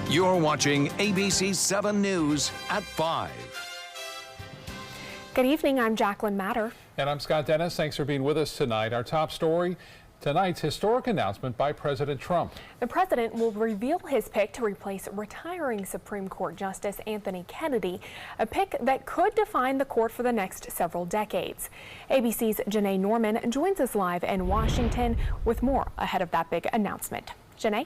You're watching ABC7 News at 5. Good evening, I'm Jacqueline Matter. And I'm Scott Dennis. Thanks for being with us tonight. Our top story, tonight's historic announcement by President Trump. The president will reveal his pick to replace retiring Supreme Court Justice Anthony Kennedy, a pick that could define the court for the next several decades. ABC's Janae Norman joins us live in Washington with more ahead of that big announcement. Janae?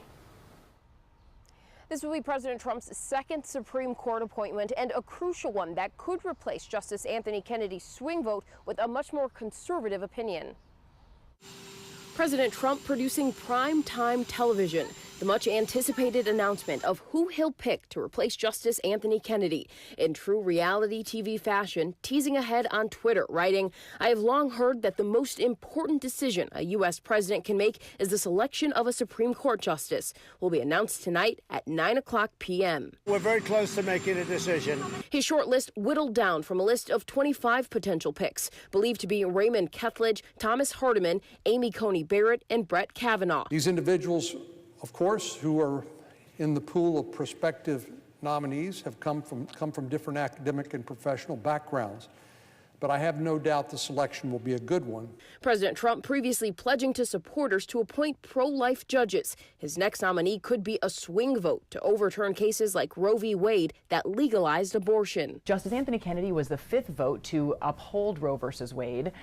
This will be President Trump's second Supreme Court appointment and a crucial one that could replace Justice Anthony Kennedy's swing vote with a much more conservative opinion. President Trump producing prime-time television, the much-anticipated announcement of who he'll pick to replace Justice Anthony Kennedy. In true reality TV fashion, teasing ahead on Twitter, writing, "I have long heard that the most important decision a U.S. president can make is the selection of a Supreme Court justice. Will be announced tonight at 9:00 p.m. We're very close to making a decision." His short list whittled down from a list of 25 potential picks, believed to be Raymond Kethledge, Thomas Hardiman, Amy Coney Barrett, and Brett Kavanaugh. These individuals, of course, who are in the pool of prospective nominees have come from different academic and professional backgrounds. But I have no doubt the selection will be a good one. President Trump previously pledging to supporters to appoint pro-life judges. His next nominee could be a swing vote to overturn cases like Roe v. Wade that legalized abortion. Justice Anthony Kennedy was the fifth vote to uphold Roe versus Wade.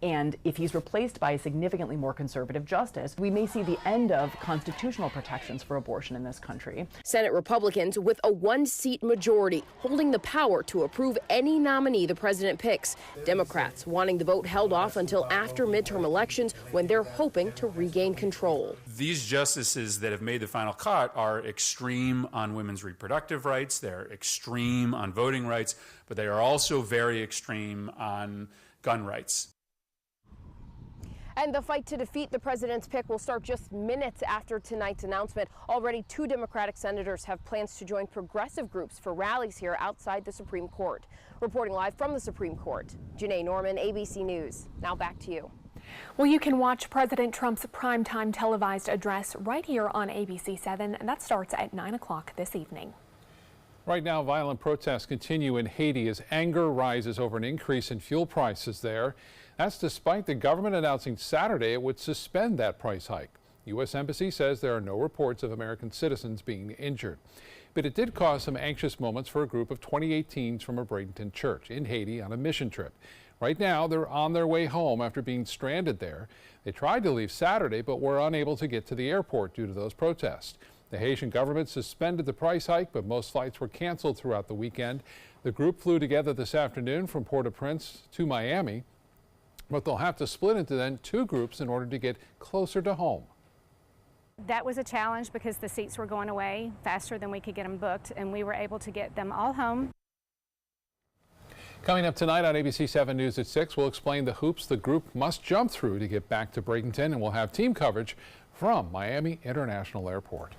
And if he's replaced by a significantly more conservative justice, we may see the end of constitutional protections for abortion in this country. Senate Republicans with a one-seat majority holding the power to approve any nominee the president picks. Democrats wanting the vote held off until after midterm elections when they're hoping to regain control. These justices that have made the final cut are extreme on women's reproductive rights, they're extreme on voting rights, but they are also very extreme on gun rights. And the fight to defeat the president's pick will start just minutes after tonight's announcement. Already 2 Democratic senators have plans to join progressive groups for rallies here outside the Supreme Court. Reporting live from the Supreme Court, Janae Norman, ABC News. Now back to you. Well, you can watch President Trump's primetime televised address right here on ABC7, and that starts at 9:00 this evening. Right now, violent protests continue in Haiti as anger rises over an increase in fuel prices there. That's despite the government announcing Saturday it would suspend that price hike. The U.S. Embassy says there are no reports of American citizens being injured. But it did cause some anxious moments for a group of 28 teens from a Bradenton church in Haiti on a mission trip. Right now, they're on their way home after being stranded there. They tried to leave Saturday, but were unable to get to the airport due to those protests. The Haitian government suspended the price hike, but most flights were canceled throughout the weekend. The group flew together this afternoon from Port-au-Prince to Miami, but they'll have to split into then 2 groups in order to get closer to home. That was a challenge because the seats were going away faster than we could get them booked, and we were able to get them all home. Coming up tonight on ABC7 News at 6, we'll explain the hoops the group must jump through to get back to Bradenton, and we'll have team coverage from Miami International Airport.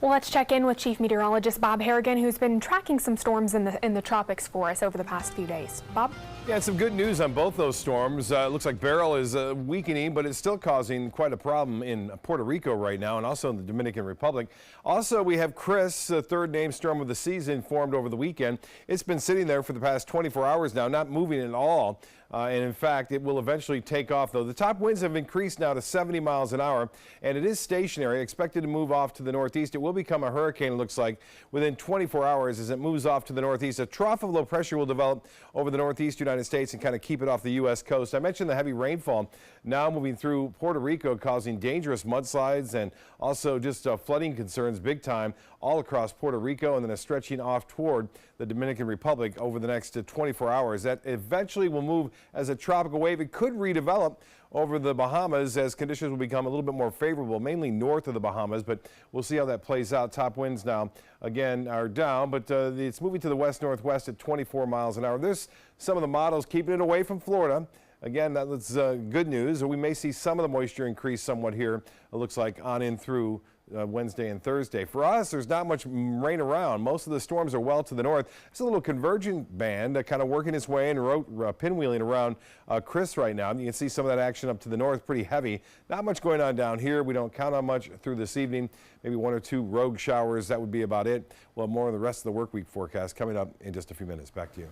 Well, let's check in with Chief Meteorologist Bob Harrigan, who's been tracking some storms in the tropics for us over the past few days. Bob? Yeah, some good news on both those storms. It looks like Beryl is weakening, but it's still causing quite a problem in Puerto Rico right now and also in the Dominican Republic. Also, we have Chris, the third named storm of the season, formed over the weekend. It's been sitting there for the past 24 hours now, not moving at all. And in fact, it will eventually take off, though. The top winds have increased now to 70 miles an hour, and it is stationary, expected to move off to the northeast. It will become a hurricane, it looks like, within 24 hours as it moves off to the northeast. A trough of low pressure will develop over the northeast United States and kind of keep it off the U.S. coast. I mentioned the heavy rainfall now moving through Puerto Rico, causing dangerous mudslides and also just flooding concerns big time all across Puerto Rico, and then stretching off toward the Dominican Republic over the next 24 hours. That eventually will move as a tropical wave. It could redevelop over the Bahamas as conditions will become a little bit more favorable, mainly north of the Bahamas, but we'll see how that plays out. Top winds now, again, are down, but it's moving to the west-northwest at 24 miles an hour. There's some of the models keeping it away from Florida. Again, that's good news. We may see some of the moisture increase somewhat here, it looks like, on in through Wednesday and Thursday. For us, there's not much rain around. Most of the storms are well to the north. There's a little convergent band kind of working its way and pinwheeling around Chris right now. You can see some of that action up to the north, pretty heavy. Not much going on down here. We don't count on much through this evening. Maybe 1 or 2 rogue showers. That would be about it. We'll have more of the rest of the work week forecast coming up in just a few minutes. Back to you.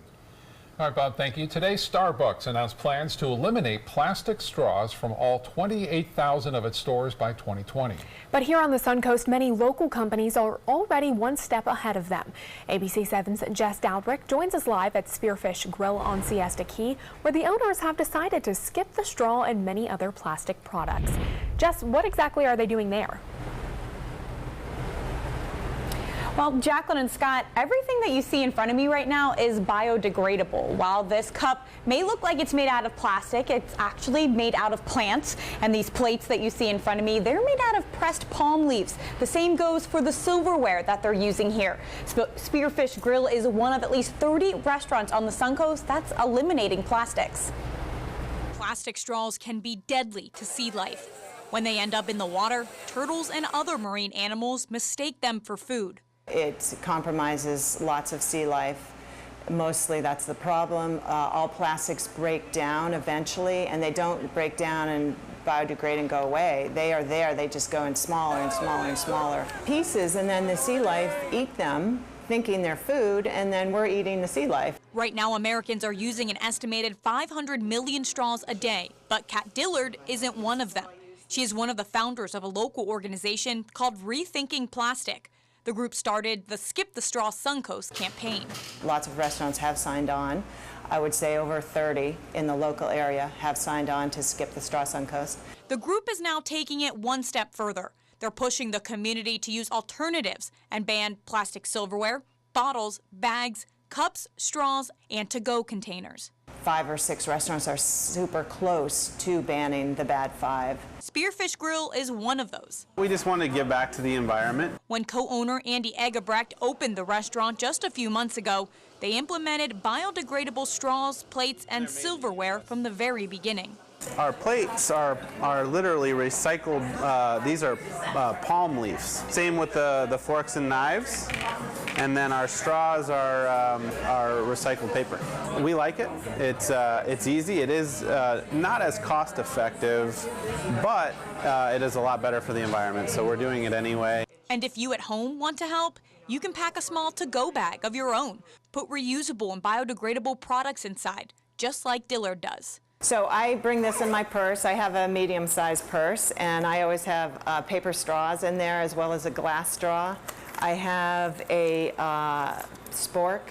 All right, Bob, thank you. Today, Starbucks announced plans to eliminate plastic straws from all 28,000 of its stores by 2020. But here on the Suncoast, many local companies are already one step ahead of them. ABC7's Jess Dowdrick joins us live at Spearfish Grill on Siesta Key, where the owners have decided to skip the straw and many other plastic products. Jess, what exactly are they doing there? Well, Jacqueline and Scott, everything that you see in front of me right now is biodegradable. While this cup may look like it's made out of plastic, it's actually made out of plants. And these plates that you see in front of me, they're made out of pressed palm leaves. The same goes for the silverware that they're using here. Spearfish Grill is one of at least 30 restaurants on the Suncoast that's eliminating plastics. Plastic straws can be deadly to sea life. When they end up in the water, turtles and other marine animals mistake them for food. It compromises lots of sea life. Mostly that's the problem. All plastics break down eventually, and they don't break down and biodegrade and go away. They are there, they just go in smaller and smaller and smaller pieces, and then the sea life eat them, thinking they're food, and then we're eating the sea life. Right now, Americans are using an estimated 500 million straws a day, but Kat Dillard isn't one of them. She is one of the founders of a local organization called Rethinking Plastic. The group started the Skip the Straw Suncoast campaign. Lots of restaurants have signed on. I would say over 30 in the local area have signed on to Skip the Straw Suncoast. The group is now taking it one step further. They're pushing the community to use alternatives and ban plastic silverware, bottles, bags, cups, straws, and to-go containers. 5 or 6 restaurants are super close to banning the bad 5. Spearfish Grill is one of those. We just want to give back to the environment. When co-owner Andy Egebrecht opened the restaurant just a few months ago, they implemented biodegradable straws, plates, and silverware from the very beginning. Our plates are literally recycled. These are palm leaves. Same with the forks and knives. And then our straws are recycled paper. We like it. It's easy. It is not as cost effective, but it is a lot better for the environment. So we're doing it anyway. And if you at home want to help, you can pack a small to-go bag of your own. Put reusable and biodegradable products inside, just like Dillard does. So I bring this in my purse. I have a medium-sized purse, and I always have paper straws in there as well as a glass straw. I have a spork.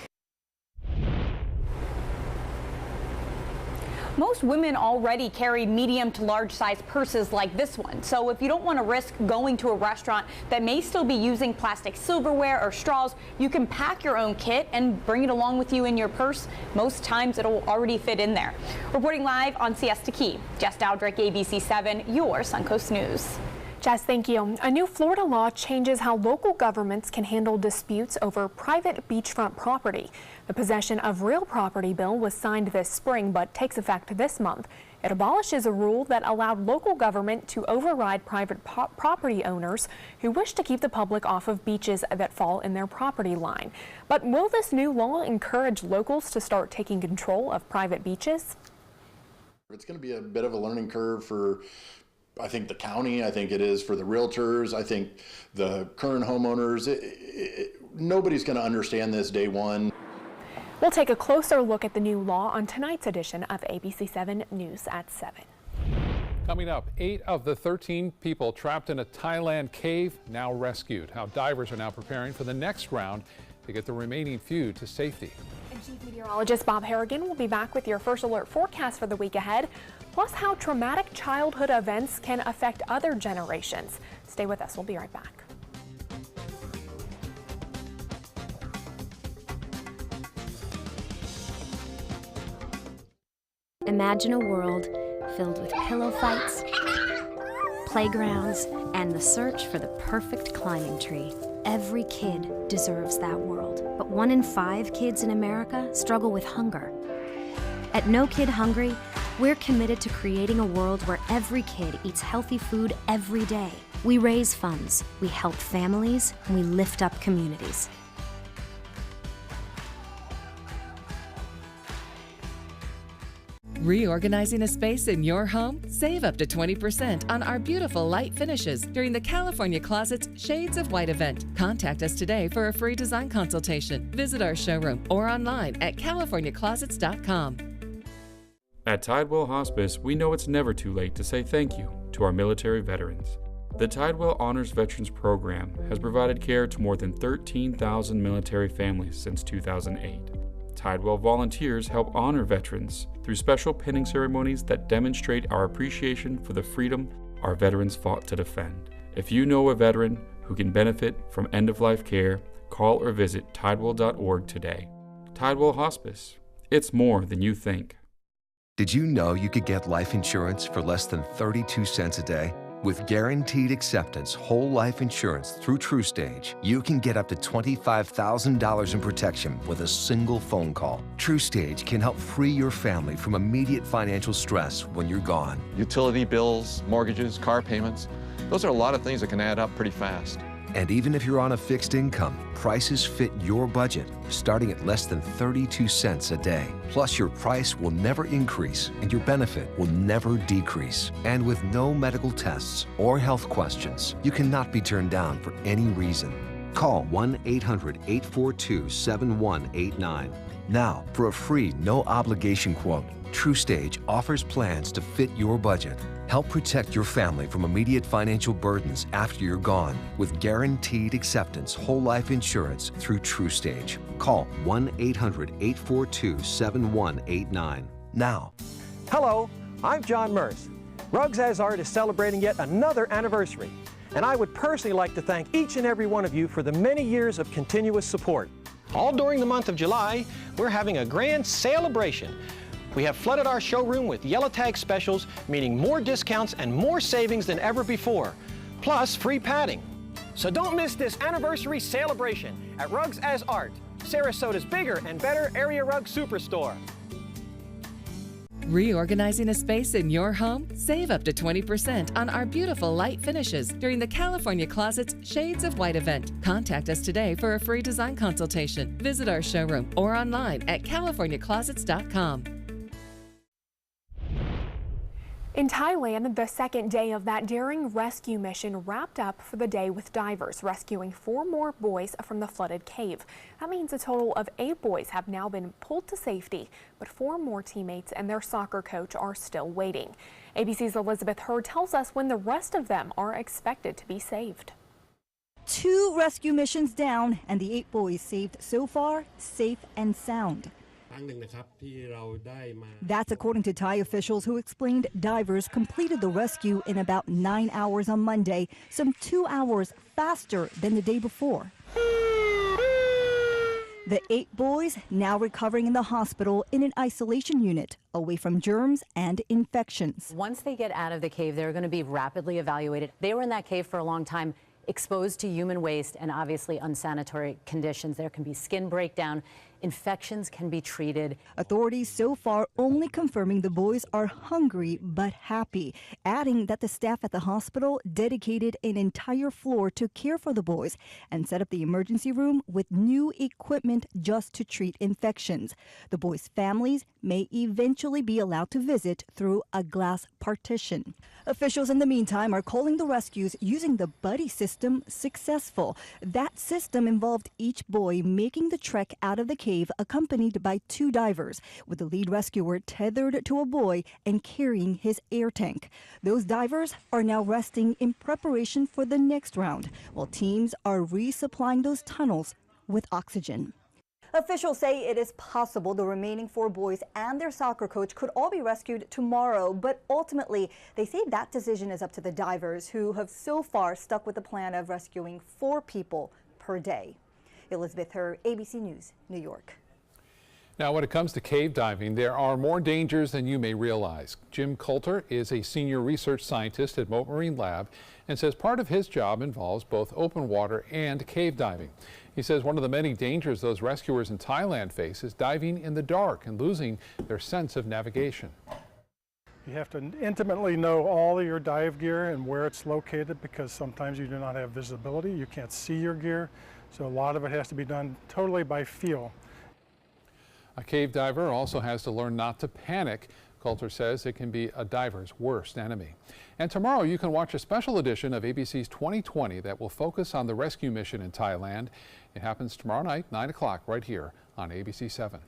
Most women already carry medium to large size purses like this one. So if you don't want to risk going to a restaurant that may still be using plastic silverware or straws, you can pack your own kit and bring it along with you in your purse. Most times it'll already fit in there. Reporting live on Siesta Key, Jess Dowdrick, ABC7, your Suncoast News. Jess, thank you. A new Florida law changes how local governments can handle disputes over private beachfront property. The Possession of Real Property bill was signed this spring but takes effect this month. It abolishes a rule that allowed local government to override private property owners who wish to keep the public off of beaches that fall in their property line. But will this new law encourage locals to start taking control of private beaches? It's going to be a bit of a learning curve for, I think, the county. I think it is for the realtors. I think the current homeowners. Nobody's going to understand this day one. We'll take a closer look at the new law on tonight's edition of ABC7 News at 7. Coming up, 8 of the 13 people trapped in a Thailand cave now rescued. How divers are now preparing for the next round to get the remaining few to safety. And Chief Meteorologist Bob Harrigan will be back with your first alert forecast for the week ahead, plus how traumatic childhood events can affect other generations. Stay with us. We'll be right back. Imagine a world filled with pillow fights, playgrounds, and the search for the perfect climbing tree. Every kid deserves that world, but 1 in 5 kids in America struggle with hunger. At No Kid Hungry, we're committed to creating a world where every kid eats healthy food every day. We raise funds, we help families, and we lift up communities. Reorganizing a space in your home? Save up to 20% on our beautiful light finishes during the California Closet's Shades of White event. Contact us today for a free design consultation. Visit our showroom or online at californiaclosets.com. At Tidewell Hospice, we know it's never too late to say thank you to our military veterans. The Tidewell Honors Veterans Program has provided care to more than 13,000 military families since 2008. Tidewell volunteers help honor veterans through special pinning ceremonies that demonstrate our appreciation for the freedom our veterans fought to defend. If you know a veteran who can benefit from end-of-life care, call or visit tidewell.org today. Tidewell Hospice. It's more than you think. Did you know you could get life insurance for less than 32 cents a day? With Guaranteed Acceptance whole life insurance through TrueStage, you can get up to $25,000 in protection with a single phone call. TrueStage can help free your family from immediate financial stress when you're gone. Utility bills, mortgages, car payments, those are a lot of things that can add up pretty fast. And even if you're on a fixed income, prices fit your budget, starting at less than 32 cents a day. Plus, your price will never increase and your benefit will never decrease. And with no medical tests or health questions, you cannot be turned down for any reason. Call 1-800-842-7189. Now, for a free, no-obligation quote, TrueStage offers plans to fit your budget. Help protect your family from immediate financial burdens after you're gone with Guaranteed Acceptance whole life insurance through TrueStage. Call 1-800-842-7189 now. Hello, I'm John Merce. Rugs As Art is celebrating yet another anniversary, and I would personally like to thank each and every one of you for the many years of continuous support. All during the month of July, we're having a grand celebration. We have flooded our showroom with yellow tag specials, meaning more discounts and more savings than ever before, plus free padding. So don't miss this anniversary celebration at Rugs As Art, Sarasota's bigger and better area rug superstore. Reorganizing a space in your home? Save up to 20% on our beautiful light finishes during the California Closet's Shades of White event. Contact us today for a free design consultation. Visit our showroom or online at californiaclosets.com. In Thailand, the second day of that daring rescue mission wrapped up for the day with divers rescuing 4 more boys from the flooded cave. That means a total of 8 boys have now been pulled to safety, but 4 more teammates and their soccer coach are still waiting. ABC's Elizabeth Hurd tells us when the rest of them are expected to be saved. 2 rescue missions down, and the 8 boys saved so far, safe and sound. That's according to Thai officials who explained divers completed the rescue in about 9 hours on Monday, some 2 hours faster than the day before. The 8 boys now recovering in the hospital in an isolation unit, away from germs and infections. Once they get out of the cave, they're going to be rapidly evaluated. They were in that cave for a long time, exposed to human waste and obviously unsanitary conditions. There can be skin breakdown. Infections can be treated. Authorities so far only confirming the boys are hungry but happy, adding that the staff at the hospital dedicated an entire floor to care for the boys and set up the emergency room with new equipment just to treat infections. The boys' families may eventually be allowed to visit through a glass partition. Officials in the meantime are calling the rescues using the buddy system successful. That system involved each boy making the trek out of the cave accompanied by 2 divers, with the lead rescuer tethered to a boy and carrying his air tank. Those divers are now resting in preparation for the next round, while teams are resupplying those tunnels with oxygen. Officials say it is possible the remaining 4 boys and their soccer coach could all be rescued tomorrow, but ultimately they say that decision is up to the divers, who have so far stuck with the plan of rescuing 4 people per day. Elizabeth Hurd, ABC News, New York. Now, when it comes to cave diving, there are more dangers than you may realize. Jim Coulter is a senior research scientist at Mote Marine Lab and says part of his job involves both open water and cave diving. He says one of the many dangers those rescuers in Thailand face is diving in the dark and losing their sense of navigation. You have to intimately know all of your dive gear and where it's located, because sometimes you do not have visibility. You can't see your gear. So a lot of it has to be done totally by feel. A cave diver also has to learn not to panic. Coulter says it can be a diver's worst enemy. And tomorrow you can watch a special edition of ABC's 2020 that will focus on the rescue mission in Thailand. It happens tomorrow night, 9 o'clock, right here on ABC7.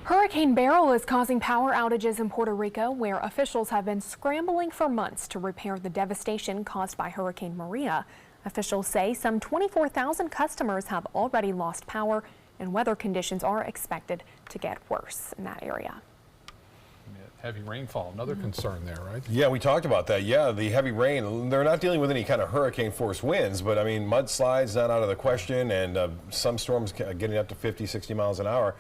Hurricane Beryl is causing power outages in Puerto Rico, where officials have been scrambling for months to repair the devastation caused by Hurricane Maria. Officials say some 24,000 customers have already lost power, and weather conditions are expected to get worse in that area. Heavy rainfall, another concern there, right? Yeah, we talked about that. Yeah, the heavy rain. They're not dealing with any kind of hurricane force winds, but I mean, mudslides not out of the question, and some storms getting up to 50, 60 miles an hour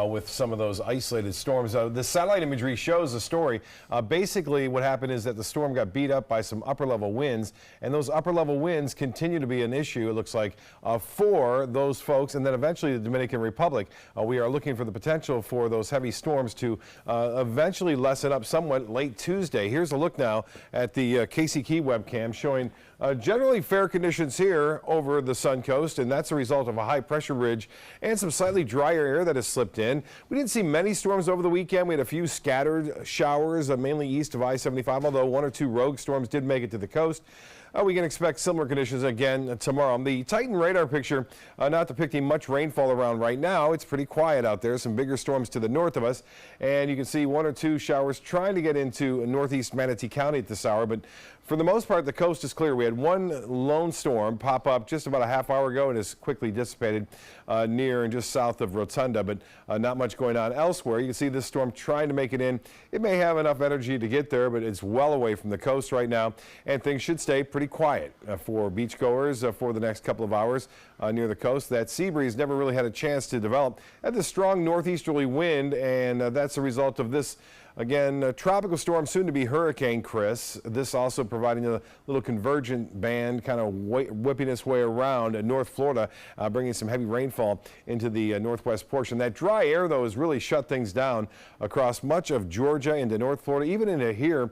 with some of those isolated storms. The satellite imagery shows the story. Basically, what happened is that the storm got beat up by some upper level winds, and those upper level winds continue to be an issue, it looks like, for those folks, and then eventually the Dominican Republic. We are looking for the potential for those heavy storms to eventually lessen up somewhat late Tuesday. Here's a look now at the Casey Key webcam showing generally fair conditions here over the Sun Coast, and that's a result of a high pressure ridge and some slightly drier air that has slipped in. We didn't see many storms over the weekend. We had a few scattered showers, mainly east of I-75, although one or two rogue storms did make it to the coast. We can expect similar conditions again tomorrow. The Titan radar picture not depicting much rainfall around right now. It's pretty quiet out there. Some bigger storms to the north of us, and you can see one or two showers trying to get into northeast Manatee County at this hour, but for the most part, the coast is clear. We had one lone storm pop up just about a half hour ago and has quickly dissipated near and just south of Rotunda, but not much going on elsewhere. You can see this storm trying to make it in. It may have enough energy to get there, but it's well away from the coast right now, and things should stay pretty quiet for beachgoers for the next couple of hours near the coast. That sea breeze never really had a chance to develop. Had the strong northeasterly wind, and that's a result of this. Again, a tropical storm, soon to be Hurricane Chris. This also providing a little convergent band kind of whipping its way around North Florida, bringing some heavy rainfall into the northwest portion. That dry air, though, has really shut things down across much of Georgia into North Florida, even into here.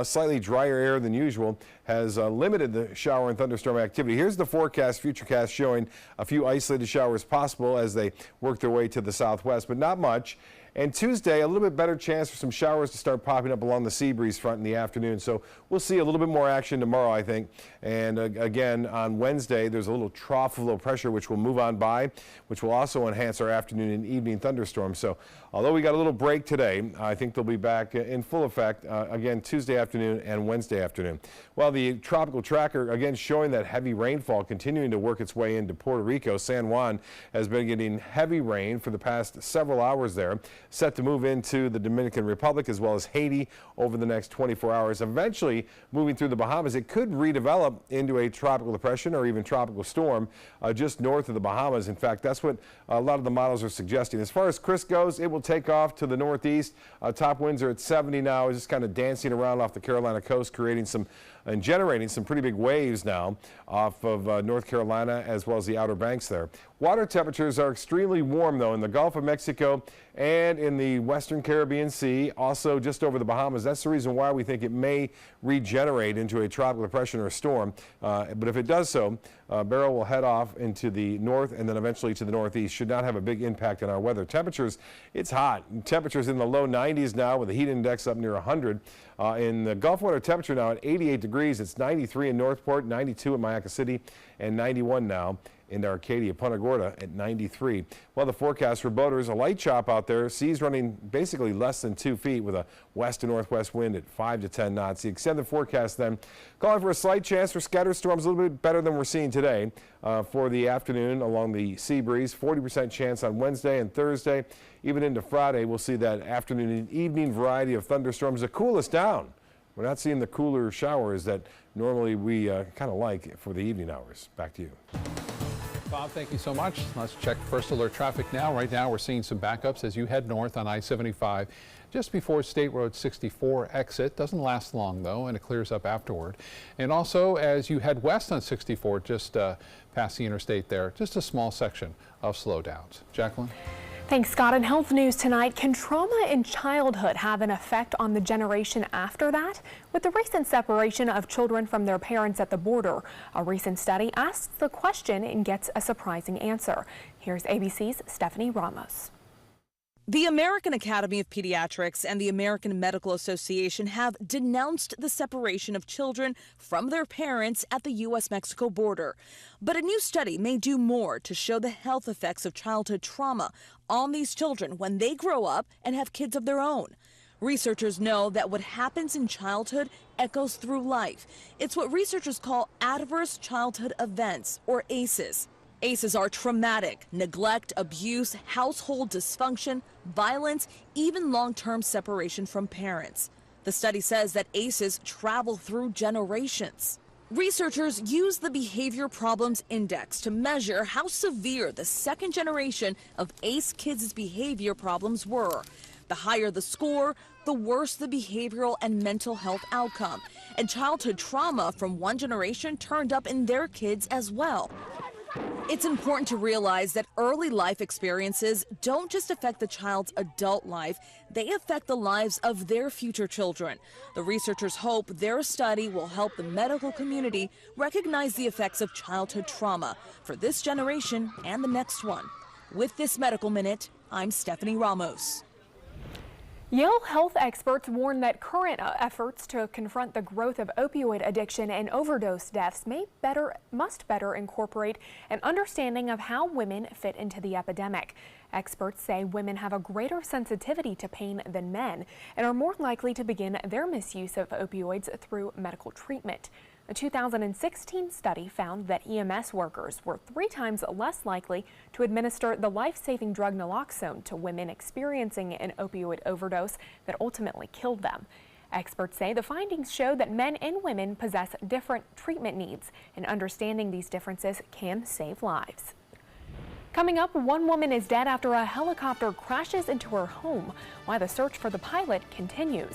Slightly drier air than usual has limited the shower and thunderstorm activity. Here's the forecast, futurecast showing a few isolated showers possible as they work their way to the southwest, but not much. And Tuesday, a little bit better chance for some showers to start popping up along the sea breeze front in the afternoon. So we'll see a little bit more action tomorrow, I think. And again, on Wednesday, there's a little trough of low pressure which will move on by, which will also enhance our afternoon and evening thunderstorms. So although we got a little break today, I think they'll be back in full effect again Tuesday afternoon and Wednesday afternoon. Well, the tropical tracker, again, showing that heavy rainfall continuing to work its way into Puerto Rico. San Juan has been getting heavy rain for the past several hours there. Set to move into the Dominican Republic as well as Haiti over the next 24 hours. Eventually moving through the Bahamas, it could redevelop into a tropical depression or even tropical storm just north of the Bahamas. In fact, that's what a lot of the models are suggesting. As far as Chris goes, it will take off to the northeast. Top winds are at 70 now. It's just kind of dancing around off the Carolina coast, creating some and generating some pretty big waves now off of North Carolina as well as the Outer Banks there. Water temperatures are extremely warm, though, in the Gulf of Mexico and in the Western Caribbean Sea, also just over the Bahamas. That's the reason why we think it may regenerate into a tropical depression or a storm. But if it does so, Beryl will head off into the north and then eventually to the northeast. Should not have a big impact on our weather. Temperatures, it's hot. Temperatures in the low 90s now with the heat index up near 100. In the Gulf water temperature now at 88 degrees. It's 93 in Northport, 92 in Mayaca City, and 91 now in Arcadia, Punta Gorda at 93. Well, the forecast for boaters, a light chop out there. Seas running basically less than 2 feet with a west to northwest wind at 5 to 10 knots. The extended forecast then calling for a slight chance for scattered storms, a little bit better than we're seeing today for the afternoon along the sea breeze. 40% chance on Wednesday and Thursday. Even into Friday, we'll see that afternoon and evening variety of thunderstorms to cool us down. We're not seeing the cooler showers that normally we kind of like for the evening hours. Back to you. Bob, thank you so much. Let's check first alert traffic now. Right now, we're seeing some backups as you head north on I-75 just before State Road 64 exit. Doesn't last long, though, and it clears up afterward. And also, as you head west on 64, just past the interstate there, just a small section of slowdowns. Jacqueline? Thanks, Scott. In health news tonight, can trauma in childhood have an effect on the generation after that? With the recent separation of children from their parents at the border, a recent study asks the question and gets a surprising answer. Here's ABC's Stephanie Ramos. The American Academy of Pediatrics and the American Medical Association have denounced the separation of children from their parents at the U.S.-Mexico border. But a new study may do more to show the health effects of childhood trauma on these children when they grow up and have kids of their own. Researchers know that what happens in childhood echoes through life. It's what researchers call adverse childhood events, or ACEs. ACEs are traumatic: neglect, abuse, household dysfunction, violence, even long-term separation from parents. The study says that ACEs travel through generations. Researchers use the Behavior Problems Index to measure how severe the second generation of ACE kids' behavior problems were. The higher the score, the worse the behavioral and mental health outcome. And childhood trauma from one generation turned up in their kids as well. It's important to realize that early life experiences don't just affect the child's adult life, they affect the lives of their future children. The researchers hope their study will help the medical community recognize the effects of childhood trauma for this generation and the next one. With this Medical Minute, I'm Stephanie Ramos. Yale health experts warn that current efforts to confront the growth of opioid addiction and overdose deaths must better incorporate an understanding of how women fit into the epidemic. Experts say women have a greater sensitivity to pain than men and are more likely to begin their misuse of opioids through medical treatment. A 2016 study found that EMS workers were 3 times less likely to administer the life-saving drug naloxone to women experiencing an opioid overdose that ultimately killed them. Experts say the findings show that men and women possess different treatment needs, and understanding these differences can save lives. Coming up, one woman is dead after a helicopter crashes into her home, while the search for the pilot continues.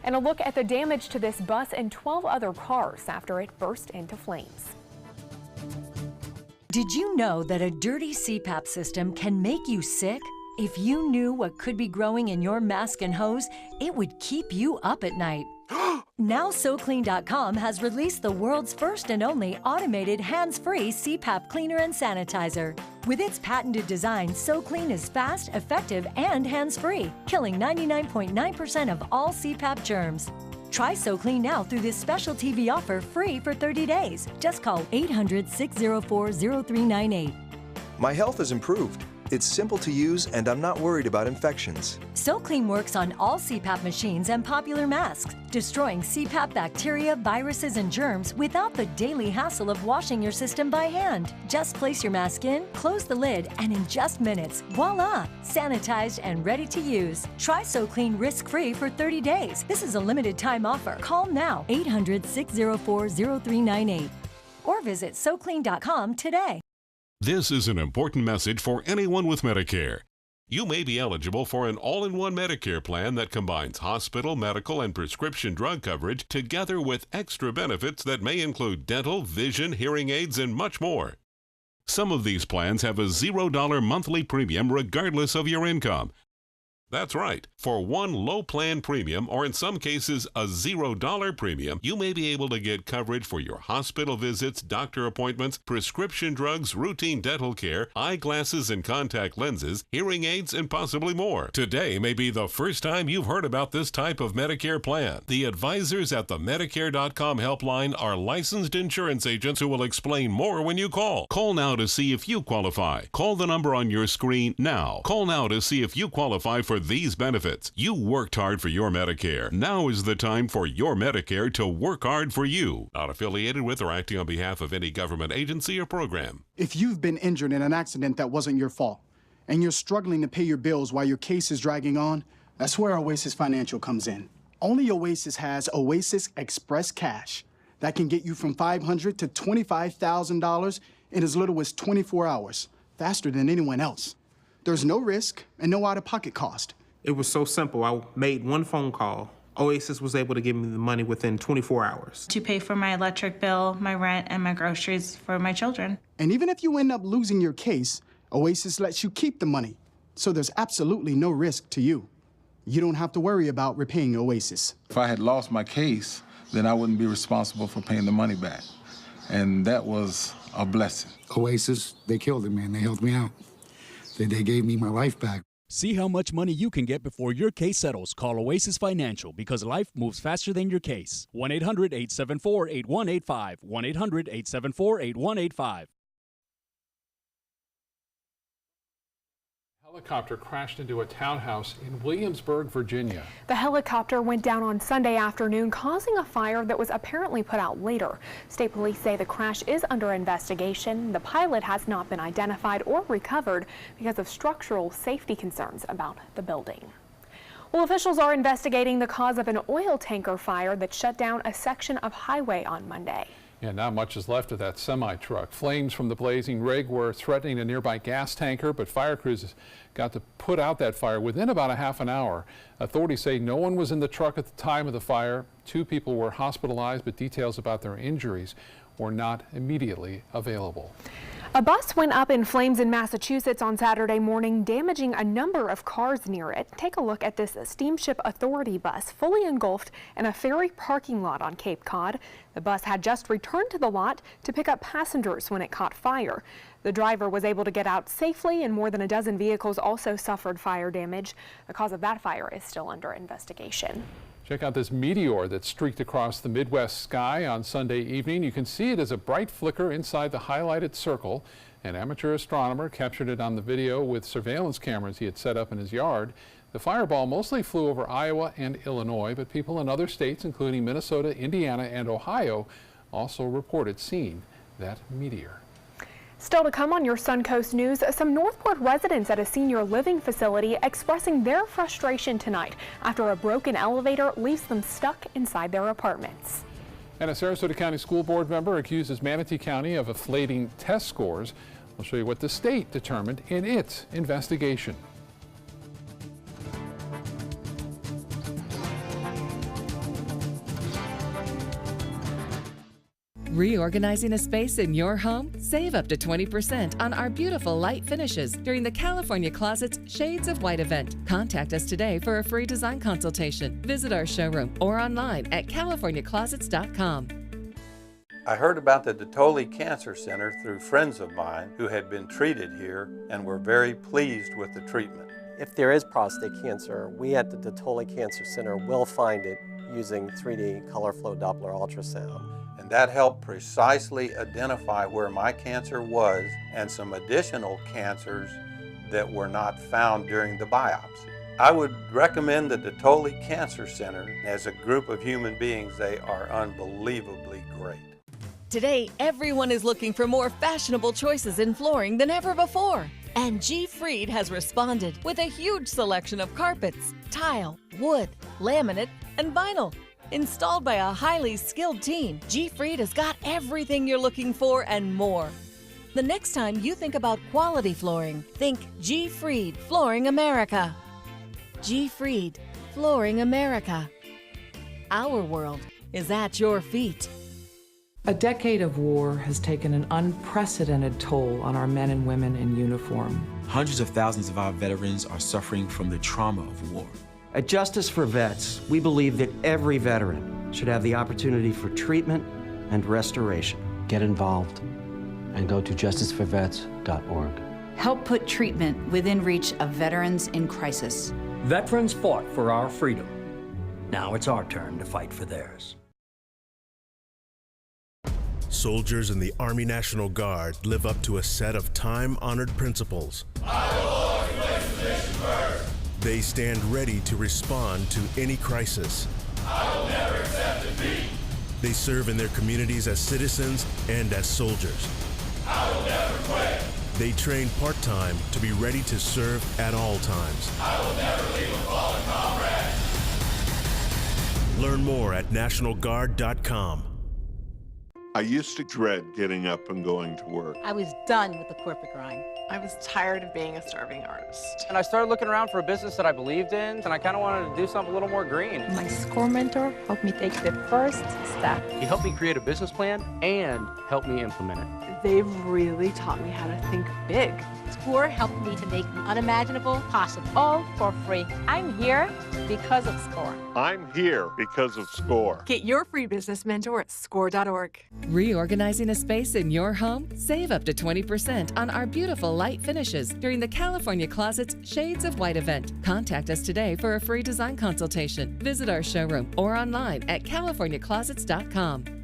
And a look at the damage to this bus and 12 other cars after it burst into flames. Did you know that a dirty CPAP system can make you sick? If you knew what could be growing in your mask and hose, it would keep you up at night. Now SoClean.com has released the world's first and only automated hands-free CPAP cleaner and sanitizer. With its patented design, SoClean is fast, effective, and hands-free, killing 99.9% of all CPAP germs. Try SoClean now through this special TV offer, free for 30 days. Just call 800-604-0398. My health has improved. It's simple to use, and I'm not worried about infections. SoClean works on all CPAP machines and popular masks, destroying CPAP bacteria, viruses, and germs without the daily hassle of washing your system by hand. Just place your mask in, close the lid, and in just minutes, voila! Sanitized and ready to use. Try SoClean risk-free for 30 days. This is a limited time offer. Call now, 800-604-0398. Or visit SoClean.com today. This is an important message for anyone with Medicare. You may be eligible for an all-in-one Medicare plan that combines hospital, medical, and prescription drug coverage together with extra benefits that may include dental, vision, hearing aids, and much more. Some of these plans have a $0 monthly premium regardless of your income. That's right. For one low plan premium, or in some cases a $0 premium, you may be able to get coverage for your hospital visits, doctor appointments, prescription drugs, routine dental care, eyeglasses and contact lenses, hearing aids, and possibly more. Today may be the first time you've heard about this type of Medicare plan. The advisors at the Medicare.com helpline are licensed insurance agents who will explain more when you call. Call now to see if you qualify. Call the number on your screen now. Call now to see if you qualify for these benefits. You worked hard for your Medicare. Now is the time for your Medicare to work hard for you. Not affiliated with or acting on behalf of any government agency or program. If you've been injured in an accident that wasn't your fault, and you're struggling to pay your bills while your case is dragging on, that's where Oasis Financial comes in. Only Oasis has Oasis Express Cash that can get you from $500 to $25,000 in as little as 24 hours, faster than anyone else. There's no risk and no out-of-pocket cost. It was so simple. I made one phone call. Oasis was able to give me the money within 24 hours. To pay for my electric bill, my rent, and my groceries for my children. And even if you end up losing your case, Oasis lets you keep the money So there's absolutely no risk to you. You don't have to worry about repaying Oasis. If I had lost my case, then I wouldn't be responsible for paying the money back. And that was a blessing. Oasis, they killed it, man. They helped me out. They gave me my life back. See how much money you can get before your case settles. Call Oasis Financial, because life moves faster than your case. 1-800-874-8185. 1-800-874-8185. A helicopter crashed into a townhouse in Williamsburg, Virginia. The helicopter went down on Sunday afternoon, causing a fire that was apparently put out later. State police say the crash is under investigation. The pilot has not been identified or recovered because of structural safety concerns about the building. Well, officials are investigating the cause of an oil tanker fire that shut down a section of highway on Monday. Yeah, not much is left of that semi-truck. Flames from the blazing rig were threatening a nearby gas tanker, but fire crews got to put out that fire within about a half an hour. Authorities say no one was in the truck at the time of the fire. 2 people were hospitalized, but details about their injuries were not immediately available. A bus went up in flames in Massachusetts on Saturday morning, damaging a number of cars near it. Take a look at this Steamship Authority bus, fully engulfed in a ferry parking lot on Cape Cod. The bus had just returned to the lot to pick up passengers when it caught fire. The driver was able to get out safely, and more than a dozen vehicles also suffered fire damage. The cause of that fire is still under investigation. Check out this meteor that streaked across the Midwest sky on Sunday evening. You can see it as a bright flicker inside the highlighted circle. An amateur astronomer captured it on the video with surveillance cameras he had set up in his yard. The fireball mostly flew over Iowa and Illinois, but people in other states, including Minnesota, Indiana, and Ohio, also reported seeing that meteor. Still to come on your Suncoast News, some Northport residents at a senior living facility expressing their frustration tonight after a broken elevator leaves them stuck inside their apartments. And a Sarasota County School Board member accuses Manatee County of inflating test scores. We'll show you what the state determined in its investigation. Reorganizing a space in your home? Save up to 20% on our beautiful light finishes during the California Closet's Shades of White event. Contact us today for a free design consultation. Visit our showroom or online at californiaclosets.com. I heard about the Detoli Cancer Center through friends of mine who had been treated here and were very pleased with the treatment. If there is prostate cancer, we at the Detoli Cancer Center will find it using 3D color flow Doppler ultrasound. And that helped precisely identify where my cancer was and some additional cancers that were not found during the biopsy. I would recommend the Detoli Cancer Center. As a group of human beings, they are unbelievably great. Today, everyone is looking for more fashionable choices in flooring than ever before. And G. Fried has responded with a huge selection of carpets, tile, wood, laminate, and vinyl. Installed by a highly skilled team, G. Fried has got everything you're looking for and more. The next time you think about quality flooring, think G. Fried Flooring America. G. Fried Flooring America. Our world is at your feet. A decade of war has taken an unprecedented toll on our men and women in uniform. Hundreds of thousands of our veterans are suffering from the trauma of war. At Justice for Vets, we believe that every veteran should have the opportunity for treatment and restoration. Get involved and go to justiceforvets.org. Help put treatment within reach of veterans in crisis. Veterans fought for our freedom. Now it's our turn to fight for theirs. Soldiers in the Army National Guard live up to a set of time-honored principles. I will always place the mission first. They stand ready to respond to any crisis. I will never accept defeat. They serve in their communities as citizens and as soldiers. I will never quit. They train part-time to be ready to serve at all times. I will never leave a fallen comrade. Learn more at NationalGuard.com. I used to dread getting up and going to work. I was done with the corporate grind. I was tired of being a starving artist. And I started looking around for a business that I believed in, and I kind of wanted to do something a little more green. My SCORE mentor helped me take the first step. He helped me create a business plan and helped me implement it. They've really taught me how to think big. SCORE helped me to make the unimaginable possible. All for free. I'm here because of SCORE. I'm here because of SCORE. Get your free business mentor at score.org. Reorganizing a space in your home? Save up to 20% on our beautiful light finishes during the California Closet's Shades of White event. Contact us today for a free design consultation. Visit our showroom or online at californiaclosets.com.